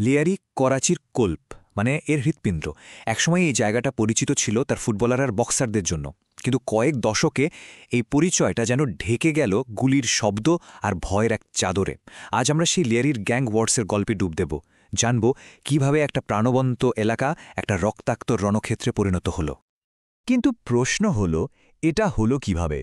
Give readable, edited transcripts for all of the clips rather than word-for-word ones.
লিয়ারি করাচির কোল্প, মানে এর হৃৎপিণ্ড। একসময় এই জায়গাটা পরিচিত ছিল তার ফুটবলার আর বক্সারদের জন্য, কিন্তু কয়েক দশকে এই পরিচয়টা যেন ঢেকে গেল গুলির শব্দ আর ভয়ের এক চাদরে। আজ আমরা সেই লিয়ারির গ্যাং ওয়ার্সের গল্পে ডুব দেব, জানব কিভাবে একটা প্রাণবন্ত এলাকা একটা রক্তাক্ত রণক্ষেত্রে পরিণত হলো। কিন্তু প্রশ্ন হল, এটা হলো কিভাবে?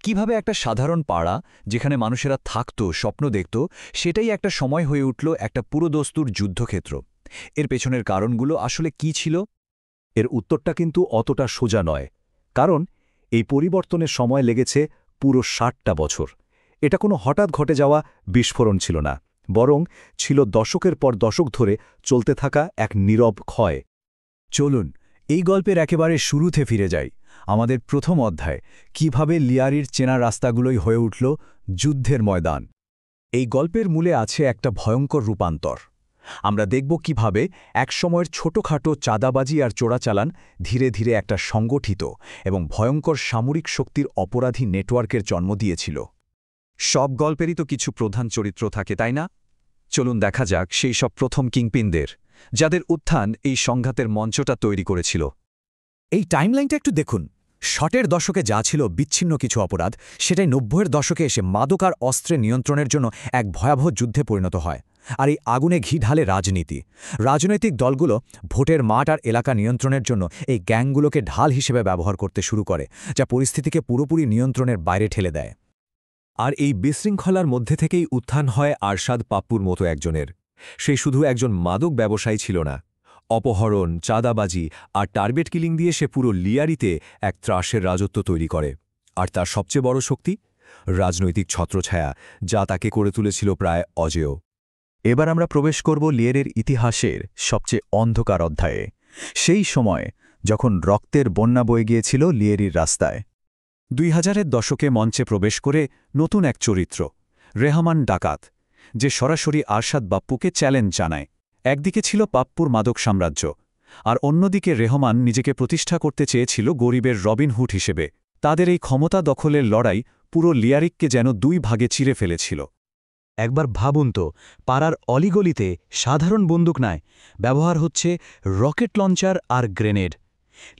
কিভাবে একটা সাধারণ পাড়া, যেখানে মানুষেরা থাকত, স্বপ্ন দেখত, সেটাই একটা সময় হয়ে উঠল একটা পুরোদস্তুর যুদ্ধক্ষেত্র? এর পেছনের কারণগুলো আসলে কি ছিল? এর উত্তরটা কিন্তু অতটা সোজা নয়, কারণ এই পরিবর্তনের সময় লেগেছে পুরো ৬০টা বছর। এটা কোনো হঠাৎ ঘটে যাওয়া বিস্ফোরণ ছিল না, বরং ছিল দশকের পর দশক ধরে চলতে থাকা এক নীরব ক্ষয়। চলুন এই গল্পের একেবারে শুরুতে ফিরে যাই, আমাদের প্রথম অধ্যায়, কিভাবে লিয়ারির চেনা রাস্তাগুলোই হয়ে উঠল যুদ্ধের ময়দান। এই গল্পের মূলে আছে একটা ভয়ঙ্কর রূপান্তর। আমরা দেখব কিভাবে একসময়ের ছোটখাটো চাঁদাবাজি আর চোরাচালান ধীরে ধীরে একটা সংগঠিত এবং ভয়ঙ্কর সামরিক শক্তির অপরাধী নেটওয়ার্কের জন্ম দিয়েছিল। সব গল্পেরই তো কিছু প্রধান চরিত্র থাকে, তাই না? চলুন দেখা যাক সেই সব প্রথম কিংপিনদের, যাদের উত্থান এই সংঘাতের মঞ্চটা তৈরি করেছিল। এই টাইমলাইনটা একটু দেখুন। ৬০-এর দশকে যা ছিল বিচ্ছিন্ন কিছু অপরাধ, সেটাই ৯০-এর দশকে এসে মাদক আর অস্ত্রের নিয়ন্ত্রণের জন্য এক ভয়াবহ যুদ্ধে পরিণত হয়। আর এই আগুনে ঘি ঢালে রাজনীতি। রাজনৈতিক দলগুলো ভোটের মাঠ আর এলাকা নিয়ন্ত্রণের জন্য এই গ্যাংগুলোকে ঢাল হিসেবে ব্যবহার করতে শুরু করে, যা পরিস্থিতিকে পুরোপুরি নিয়ন্ত্রণের বাইরে ঠেলে দেয়। আর এই বিশৃঙ্খলার মধ্যে থেকেই উত্থান হয় আরশাদ পাপ্পুর মতো একজনের। সে শুধু একজন মাদক ব্যবসায়ী ছিল না, অপহরণ, চাঁদাবাজি আর টার্গেট কিলিং দিয়ে সে পুরো লিয়ারিতে এক ত্রাসের রাজত্ব তৈরি করে। আর তার সবচেয়ে বড় শক্তি, রাজনৈতিক ছত্রছায়া, যা তাকে করে তুলেছিল প্রায় অজেয়। এবার আমরা প্রবেশ করব লিয়ারির ইতিহাসের সবচেয়ে অন্ধকার অধ্যায়ে, সেই সময় যখন রক্তের বন্যা বয়ে গিয়েছিল লিয়ারির রাস্তায়। ২০০০-এর দশকে মঞ্চে প্রবেশ করে নতুন এক চরিত্র, রেহমান ডাকাত, যে সরাসরি আরশাদ বাপ্পুকে চ্যালেঞ্জ জানায়। একদিকে ছিল পাপ্পুর মাদক সাম্রাজ্য, আর অন্যদিকে রেহমান নিজেকে প্রতিষ্ঠা করতে চেয়েছিল গরিবের রবিনহুড হিসেবে। তাদের এই ক্ষমতা দখলের লড়াই পুরো লিয়ারিককে যেন দুই ভাগে চিরে ফেলেছিল। একবার ভাবুন তো, পাড়ার অলিগলিতে সাধারণ বন্দুক নয়, ব্যবহার হচ্ছে রকেট লঞ্চার আর গ্রেনেড।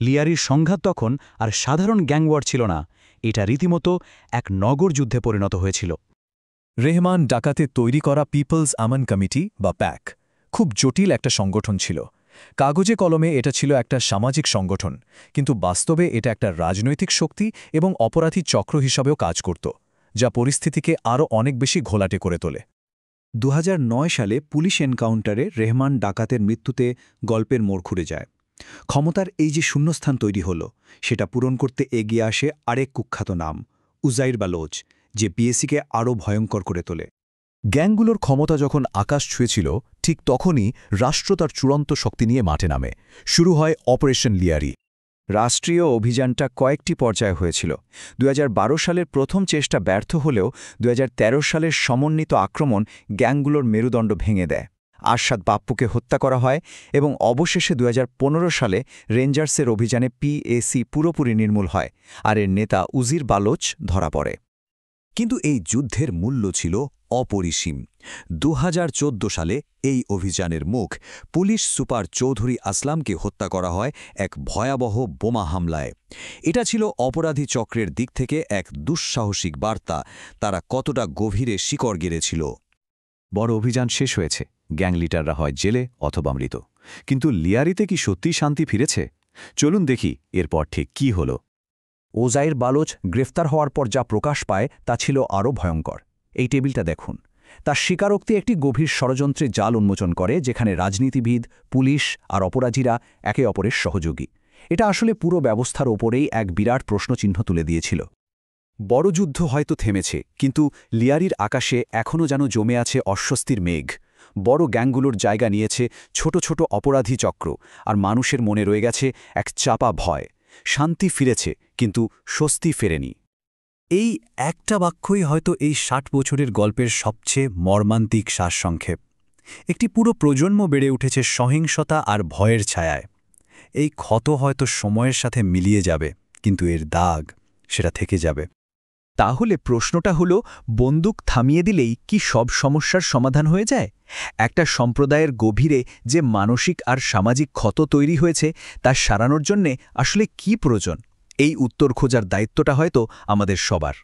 লিয়ারির সংঘাত তখন আর সাধারণ গ্যাংওয়ার ছিল না, এটা রীতিমতো এক নগর যুদ্ধে পরিণত হয়েছিল। রেহমান ডাকাতে তৈরি করা পিপলস আমান কমিটি বা প্যাক খুব জটিল একটা সংগঠন ছিল। কাগজে কলমে এটা ছিল একটা সামাজিক সংগঠন, কিন্তু বাস্তবে এটা একটা রাজনৈতিক শক্তি এবং অপরাধী চক্র হিসাবেও কাজ করত, যা পরিস্থিতিকে আরও অনেক বেশি ঘোলাটে করে তোলে। ২০০৯ সালে পুলিশ এনকাউন্টারে রেহমান ডাকাতের মৃত্যুতে গল্পের মোড় ঘুরে যায়। ক্ষমতার এই যে শূন্যস্থান তৈরি হল, সেটা পূরণ করতে এগিয়ে আসে আরেক কুখ্যাত নাম, উজাইর বালোচ, যে পিএসিকে আরও ভয়ঙ্কর করে তোলে। গ্যাংগুলোর ক্ষমতা যখন আকাশ ছুঁয়েছিল, ঠিক তখনই রাষ্ট্র তার চূড়ান্ত শক্তি নিয়ে মাঠে নামে। শুরু হয় অপারেশন লিয়ারি। রাষ্ট্রীয় অভিযানটা কয়েকটি পর্যায়ে হয়েছিল। ২০১২ সালের প্রথম চেষ্টা ব্যর্থ হলেও ২০১৩ সালের সমন্বিত আক্রমণ গ্যাংগুলোর মেরুদণ্ড ভেঙে দেয়। আরশাদ বাপ্পুকে হত্যা করা হয় এবং অবশেষে ২০১৫ সালে রেঞ্জার্সের অভিযানে পিএসি পুরোপুরি নির্মূল হয়, আর এর নেতা উজির বালোচ ধরা পড়ে। কিন্তু এই যুদ্ধের মূল্য ছিল অপরিসীম। ২০১৪ সালে এই অভিযানের মুখ, পুলিশ সুপার চৌধুরী আসলামকে হত্যা করা হয় এক ভয়াবহ বোমা হামলায়। এটা ছিল অপরাধী চক্রের দিক থেকে এক দুঃসাহসিক বার্তা, তারা কতটা গভীরে শিকড় গেড়েছিল। বড় অভিযান শেষ হয়েছে, গ্যাং লিডাররা হয় জেলে অথবা মৃত। কিন্তু লিয়ারিতে কি সত্যিই শান্তি ফিরেছে? চলুন দেখি এরপর ঠিক কী হল। ওজাইর বালোচ গ্রেফতার হওয়ার পর যা প্রকাশ পায় তা ছিল আরও ভয়ঙ্কর। এই টেবিলটা দেখুন। তার স্বীকারোক্তি একটি গভীর ষড়যন্ত্রের জাল উন্মোচন করে, যেখানে রাজনীতিবিদ, পুলিশ আর অপরাধীরা একে অপরের সহযোগী। এটা আসলে পুরো ব্যবস্থার ওপরেই এক বিরাট প্রশ্নচিহ্ন তুলে দিয়েছিল। বড় যুদ্ধ হয়তো থেমেছে, কিন্তু লিয়ারির আকাশে এখনও যেন জমে আছে অস্বস্তির মেঘ। বড় গ্যাংগুলোর জায়গা নিয়েছে ছোট ছোট অপরাধী চক্র, আর মানুষের মনে রয়ে গেছে এক চাপা ভয়। শান্তি ফিরেছে, কিন্তু স্বস্তি ফেরেনি। এই একটা বাক্যই হয়তো এই ৬০ বছরের গল্পের সবচেয়ে মর্মান্তিক সারসংক্ষেপ। একটি পুরো প্রজন্ম বেড়ে উঠেছে সহিংসতা আর ভয়ের ছায়ায়। এই ক্ষত হয়তো সময়ের সাথে মিলিয়ে যাবে, কিন্তু এর দাগ, সেটা থেকে যাবে। তাহলে প্রশ্নটা হলো, বন্দুক থামিয়ে দিলেই কি সব সমস্যার সমাধান হয়ে যায়? একটা সম্প্রদায়ের গভীরে যে মানসিক আর সামাজিক ক্ষত তৈরি হয়েছে তা সারানোর জন্যে আসলে কি প্রয়োজন? এই উত্তর খোঁজার দায়িত্বটা হয়তো আমাদের সবার।